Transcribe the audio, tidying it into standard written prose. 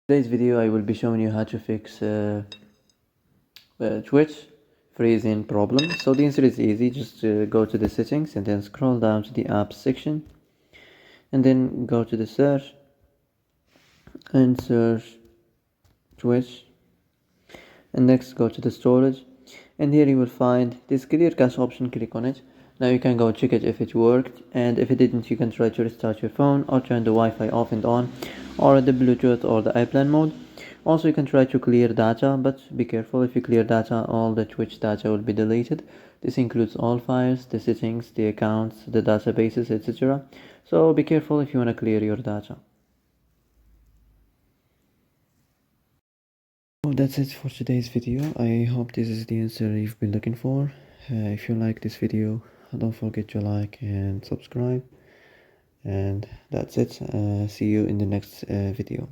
Today's video I will be showing you how to fix Twitch freezing problem. So the answer is easy. Just go to the settings and then scroll down to the apps section and then go to the search and search Twitch, and next go to the storage, and here you will find this clear cache option. Click on it. Now you can go check it if it worked, and if it didn't you can try to restart your phone or turn the Wi-Fi off and on, or the Bluetooth or the airplane mode. Also you can try to clear data, but be careful. If you clear data, all the Twitch data will be deleted. This includes all files, the settings, the accounts, the databases, etc. So be careful if you want to clear your data. Well, that's it for today's video. I hope this is the answer you've been looking for. If you like this video, don't forget to like and subscribe. And that's it. See you in the next video.